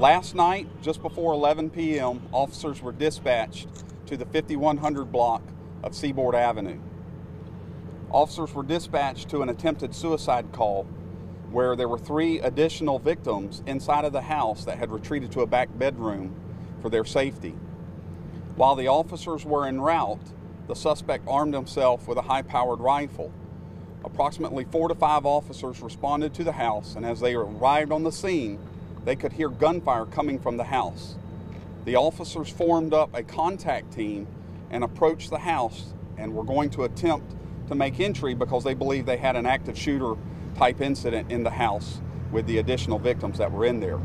Last night, just before 11 p.m., officers were dispatched to the 5100 block of Seaboard Avenue. Officers were dispatched to an attempted suicide call where there were 3 additional victims inside of the house that had retreated to a back bedroom for their safety. While the officers were en route, the suspect armed himself with a high-powered rifle. Approximately 4 to 5 officers responded to the house, and as they arrived on the scene, they could hear gunfire coming from the house. The officers formed up a contact team and approached the house and were going to attempt to make entry because they believed they had an active shooter type incident in the house with the additional victims that were in there.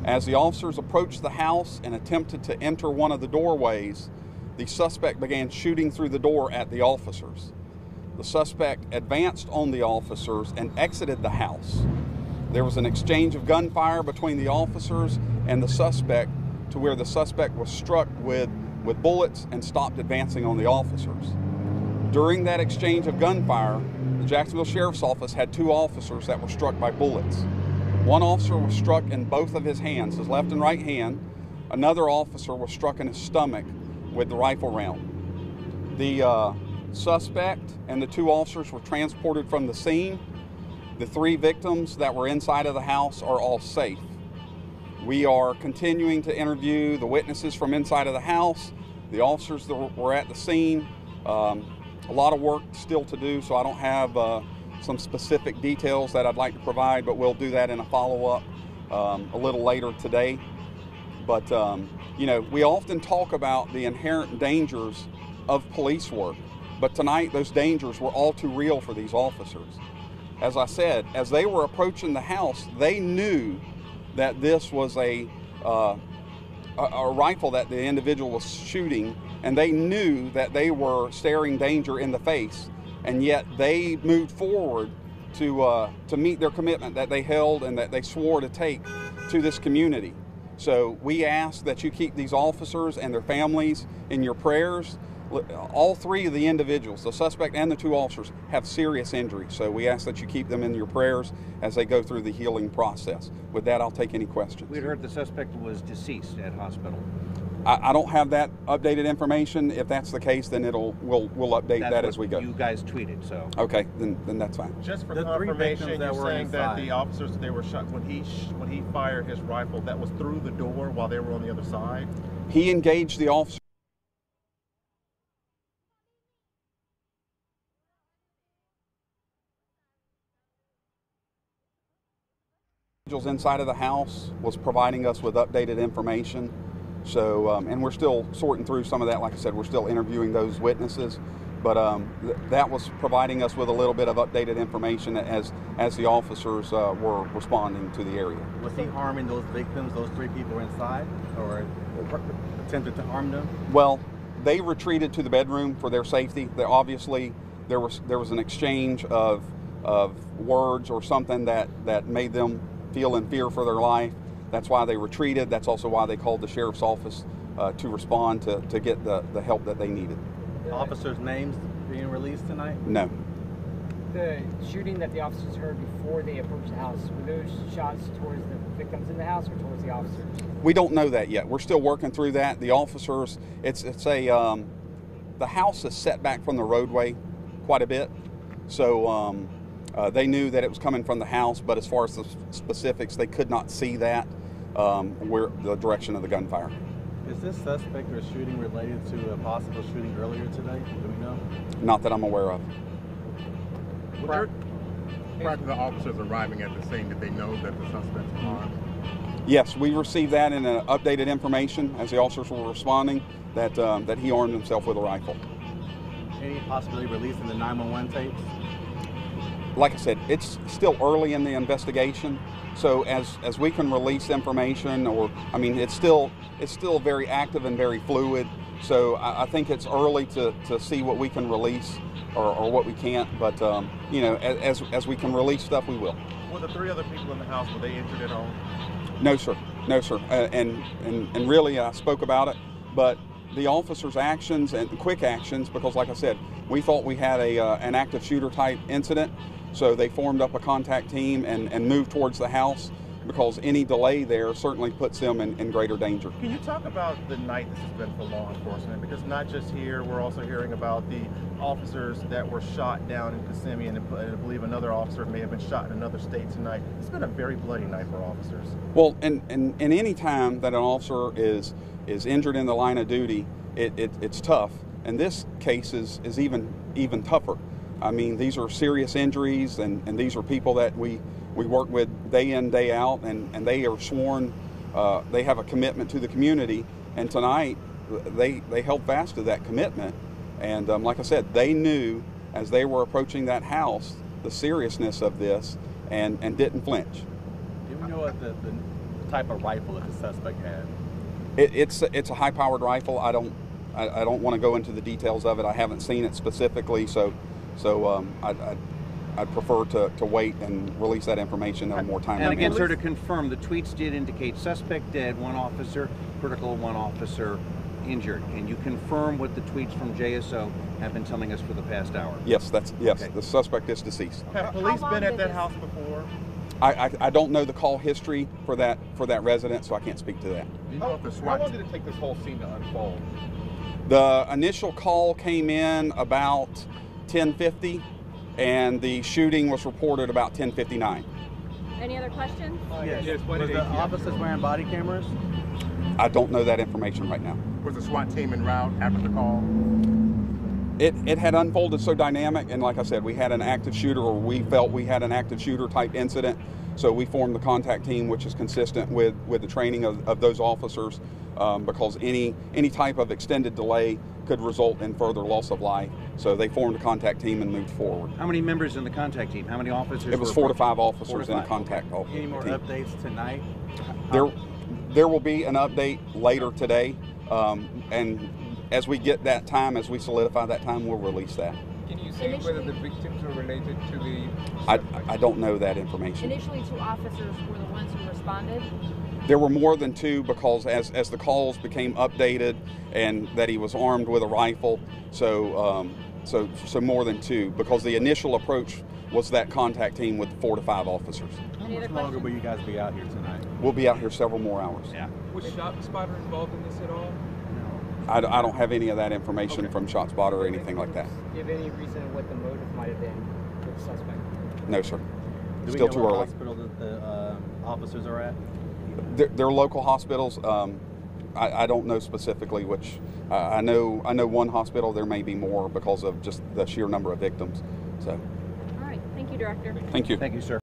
As the officers approached the house and attempted to enter one of the doorways, the suspect began shooting through the door at the officers. The suspect advanced on the officers and exited the house. There was an exchange of gunfire between the officers and the suspect to where the suspect was struck with bullets and stopped advancing on the officers. During that exchange of gunfire, the Jacksonville Sheriff's Office had 2 officers that were struck by bullets. One officer was struck in both of his hands, his left and right hand. Another officer was struck in his stomach with the rifle round. The suspect and the 2 officers were transported from the scene. The 3 victims that were inside of the house are all safe. We are continuing to interview the witnesses from inside of the house, the officers that were at the scene. A lot of work still to do, so I don't have some specific details that I'd like to provide, but we'll do that in a follow-up a little later today. But, you know, we often talk about the inherent dangers of police work, but tonight those dangers were all too real for these officers. As I said, as they were approaching the house, they knew that this was a rifle that the individual was shooting, and they knew that they were staring danger in the face, and yet they moved forward to meet their commitment that they held and that they swore to take to this community. So we ask that you keep these officers and their families in your prayers. All 3 of the individuals, the suspect and the 2 officers, have serious injuries. So we ask that you keep them in your prayers as they go through the healing process. With that, I'll take any questions. We'd heard the suspect was deceased at hospital. I don't have that updated information. If that's the case, then we'll update that as we go. You guys tweeted, so. Okay, then that's fine. Just for confirmation, you're saying that the officers, they were shot when he fired his rifle, that was through the door while they were on the other side? He engaged the officer inside of the house was providing us with updated information. So, and we're still sorting through some of that. Like I said, we're still interviewing those witnesses, but that was providing us with a little bit of updated information as the officers were responding to the area. Was he harming those victims, those 3 people inside, or attempted to harm them? Well, they retreated to the bedroom for their safety. Obviously, there was an exchange of words or something that made them feel in fear for their life. That's why they retreated. That's also why they called the sheriff's office to respond to get the help that they needed. Officers' names being released tonight? No. The shooting that the officers heard before they approached the house, were those shots towards the victims in the house or towards the officers? We don't know that yet. We're still working through that. The officers, the house is set back from the roadway quite a bit. So they knew that it was coming from the house, but as far as the specifics, they could not see that, where the direction of the gunfire. Is this suspect or shooting related to a possible shooting earlier today? Do we know? Not that I'm aware of. Prior to the officers arriving at the scene, did they know that the suspect was armed? Yes, we received that in updated information as the officers were responding that he armed himself with a rifle. Any possibility of releasing the 911 tapes? Like I said, it's still early in the investigation, so as we can release information, it's still very active and very fluid. So I think it's early to see what we can release or what we can't. But as we can release stuff, we will. Were the 3 other people in the house, were they injured at all? No, sir. No, sir. And really, I spoke about it, but the officers' actions and quick actions, because like I said, we thought we had an active shooter type incident. So they formed up a contact team and moved towards the house. because any delay there certainly puts them in greater danger. Can you talk about the night this has been for law enforcement? Because not just here, we're also hearing about the officers that were shot down in Kissimmee, and I believe another officer may have been shot in another state tonight. It's been a very bloody night for officers. Well, and any time that an officer is injured in the line of duty, it's tough. And this case is even tougher. I mean, these are serious injuries, and these are people that we work with day in, day out, and they are sworn, they have a commitment to the community, and tonight they held fast to that commitment. And like I said, they knew as they were approaching that house the seriousness of this and didn't flinch. Do we know what the type of rifle that the suspect had? It's a high-powered rifle. I don't want to go into the details of it. I haven't seen it specifically, so I'd prefer to wait and release that information at a more timely. And again, manner. sir, to confirm, the tweets did indicate suspect dead, 1 officer critical, 1 officer injured. Can you confirm what the tweets from JSO have been telling us for the past hour? Yes, yes. Okay. The suspect is deceased. Have police been at that house before? I don't know the call history for that resident, so I can't speak to that. Do you know if the How SWAT long did it take this whole scene to unfold? The initial call came in about 10:50, and the shooting was reported about 10:59. Any other questions? Yes. Was the officers wearing body cameras? I don't know that information right now. was the SWAT team en route after the call? It had unfolded so dynamic, and like I said, we had an active shooter, or we felt we had an active shooter type incident, so we formed the contact team, which is consistent with the training of those officers, because any type of extended delay could result in further loss of life. So they formed a contact team and moved forward. How many members in the contact team? How many officers? It was were 4 to 5 approaching? officers 4 to in the 5. contact Any more team. updates tonight? There will be an update later today, and as we get that time, as we solidify that time, we'll release that. Can you say whether the victims are related to the... I don't know that information. Initially, 2 officers were the ones who responded. There were more than 2, because as the calls became updated and that he was armed with a rifle, so more than 2, because the initial approach was that contact team with 4 to 5 officers. How much longer will you guys be out here tonight? We'll be out here several more hours. Yeah. Was ShotSpotter involved in this at all? I don't have any of that information from ShotSpotter or anything like that. Do you have any reason what the motive might have been for the suspect? No, sir. Do Still we know too what early. hospital the officers are at? They're local hospitals. I don't know specifically which. I know one hospital. There may be more because of just the sheer number of victims. So. All right. Thank you, Director. Thank you. Thank you, sir.